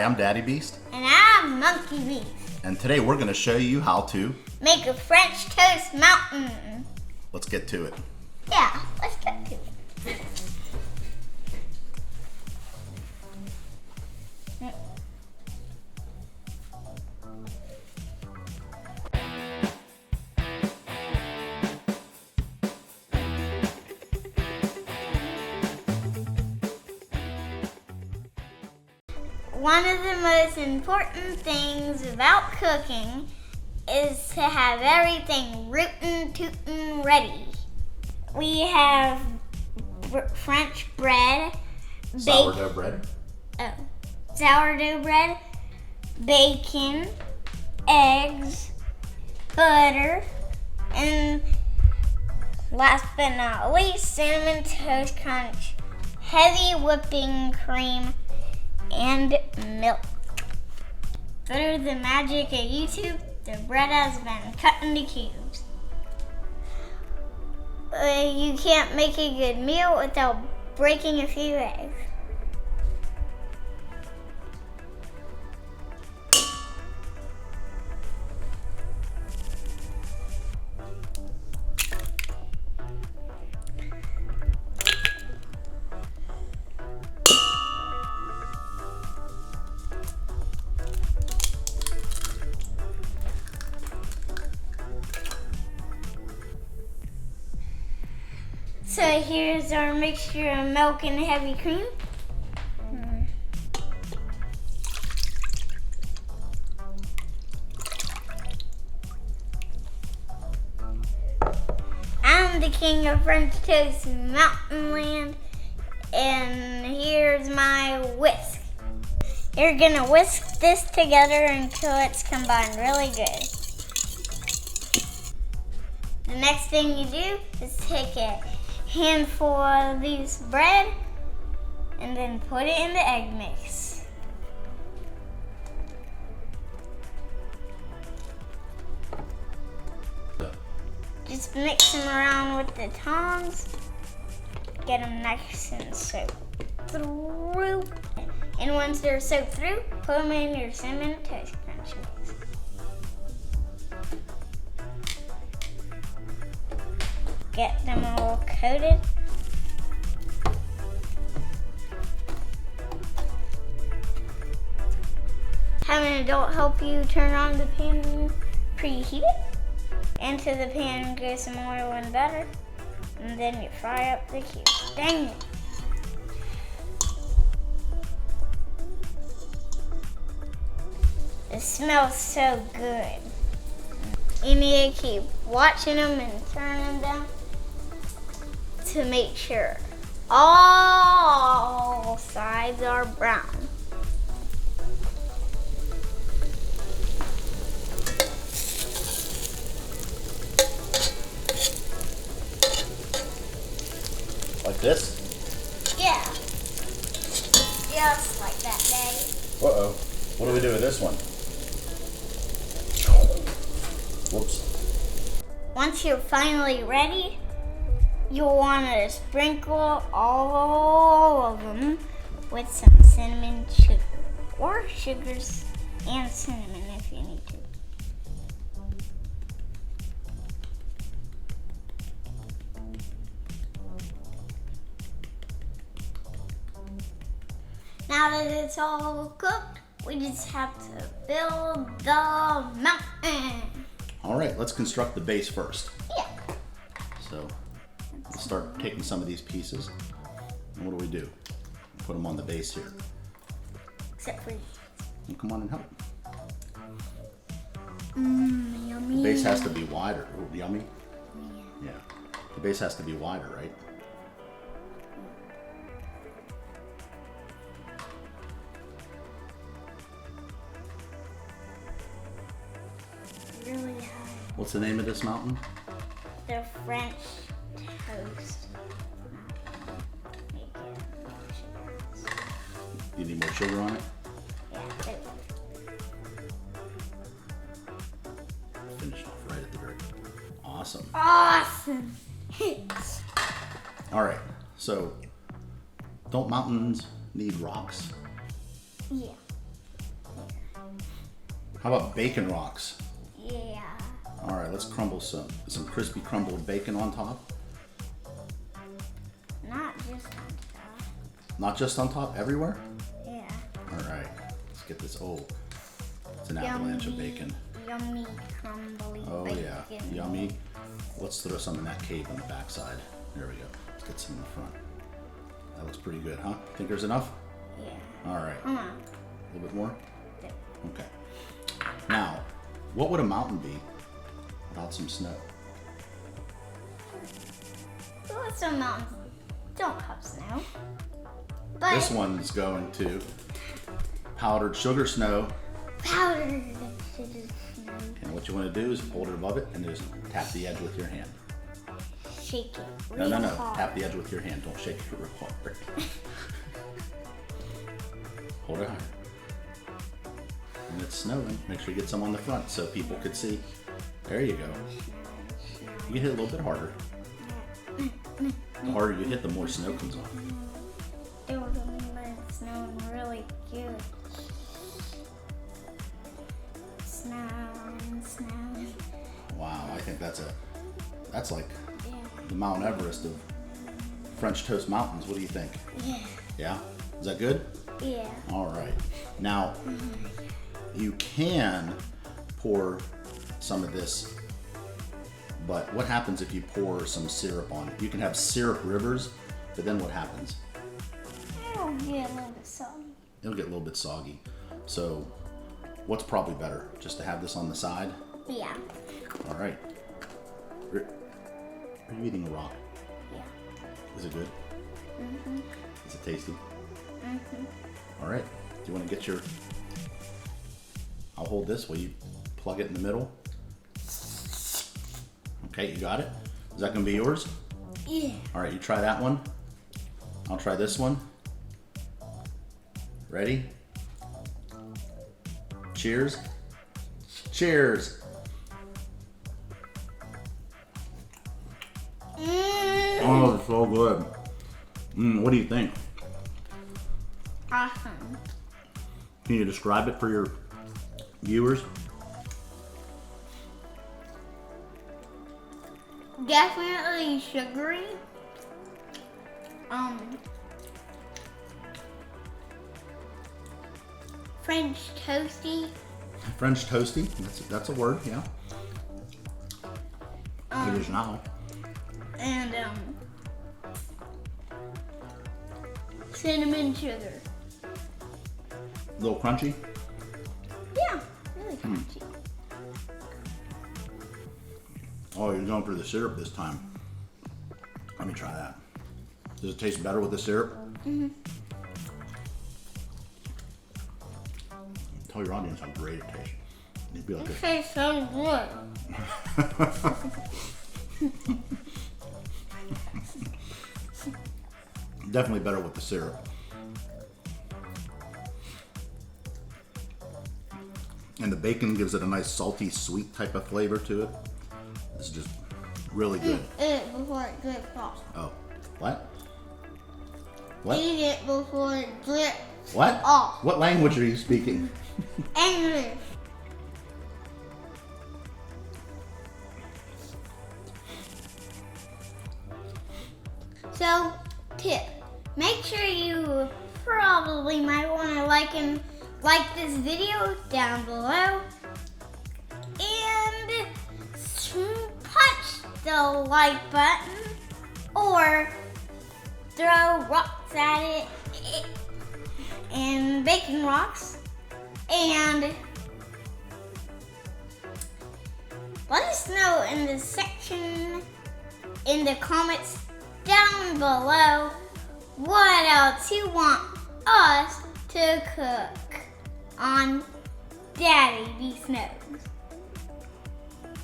Hi, I'm DaddyBeast. And I'm MonkeyBeast. And today we're going to show you how to make a French toast mountain. Let's get to it. Yeah, let's get to it. One of the most important things about cooking is to have everything rootin' tootin' ready. We have French bread, Sourdough bread, bacon, eggs, butter, and last but not least, cinnamon toast crunch, heavy whipping cream, and milk. Through the magic of YouTube, the bread has been cut into cubes. You can't make a good meal without breaking a few eggs. So here's our mixture of milk and heavy cream. I'm the king of French toast mountain land, and here's my whisk. You're gonna whisk this together until it's combined really good. The next thing you do is take a handful of these bread and then put it in the egg mix. Just mix them around with the tongs. Get them nice and soaked through. And once they're soaked through, put them in your cinnamon toast crunch mix. Get them all coated. Have an adult help you turn on the pan, preheat it. Into the pan go some oil and butter, and then you fry up the cubes. Dang it. It smells so good. You need to keep watching them and turning them to make sure all sides are brown. Like this? Yeah. Just like that, Daddy. Uh-oh. What do we do with this one? Whoops. Once you're finally ready, you'll want to sprinkle all of them with some cinnamon sugar, or sugars and cinnamon if you need to. Now that it's all cooked, we just have to build the mountain. All right, let's construct the base first. Yeah. So let's start taking some of these pieces. And what do? Put them on the base here. Except for you. Well, come on and help. Yummy. The base has to be wider. Oh, yummy? Yeah. The base has to be wider, right? Really high. What's the name of this mountain? The French toast. You need more sugar on it? Yeah, Finish off right at the very end. Awesome. awesome. All right, so don't mountains need rocks? Yeah. How about bacon rocks? Yeah. All right, let's crumble some crispy crumbled bacon on top. Not just on top. Not just on top, everywhere? Yeah. All right, let's get this. Oh, it's an avalanche of bacon. Yummy, crumbly Oh bacon. yeah, yummy. Let's throw some in that cave on the backside. There we go. Let's get some in the front. That looks pretty good, huh? Think there's enough? Yeah. All right. Come on. A little bit more? Yeah. Okay. Now, what would a mountain be without some snow? Well, some mountains don't have snow. But This one's going to powdered sugar snow. powdered sugar snow. And what you want to do is hold it above it and just tap the edge with your hand. Shake it No, real no, no. hard. Tap the edge with your hand. Don't shake it real hard. Hold it higher. And it's snowing. Make sure you get some on the front so people could see. There you go. You can hit a little bit harder. The harder you hit, the more snow comes off. It would have been snowing really good. Snowing. Wow, I think that's like Yeah. the Mount Everest of French toast mountains. What do you think? Yeah. Yeah? Is that good? Yeah. All right. Now, you can pour some of this, but what happens if you pour some syrup on it? You can have syrup rivers, but then what happens? It'll get a little bit soggy. It'll get a little bit soggy. So, what's probably better? Just to have this on the side? Yeah. All right. Are you eating a rock? Yeah. Is it good? Mm-hmm. Is it tasty? Mm-hmm. All right. Do you want to get your... I'll hold this while you plug it in the middle. Okay, you got it? Is that going to be yours? Yeah. All right, you try that one. I'll try this one. Ready? Cheers. Cheers. Oh, it's so good. What do you think? Awesome. Can you describe it for your viewers? Definitely sugary. French toasty. French toasty. That's a word, yeah. It is now. And cinnamon sugar. A little crunchy. Yeah, really crunchy. Oh, you're going for the syrup this time. Let me try that. Does it taste better with the syrup? Mm-hmm. Tell your audience how great it tastes. You'd be like, It tastes so good. definitely better with the syrup. And the bacon gives it a nice salty, sweet type of flavor to it. This is just really good. Eat it before it drips off. Oh, what? What? Eat it before it drips What? off. What language are you speaking? English. So, tip. Make sure you probably might want to like this video down below. And punch the like button or throw rocks at it and bacon rocks. And let us know in the section, in the comments down below, what else you want us to cook on DaddyBeast Knows.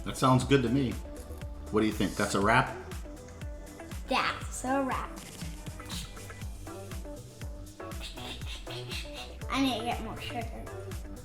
That sounds good to me. What do you think? That's a wrap? That's a wrap. I need to get more sugar.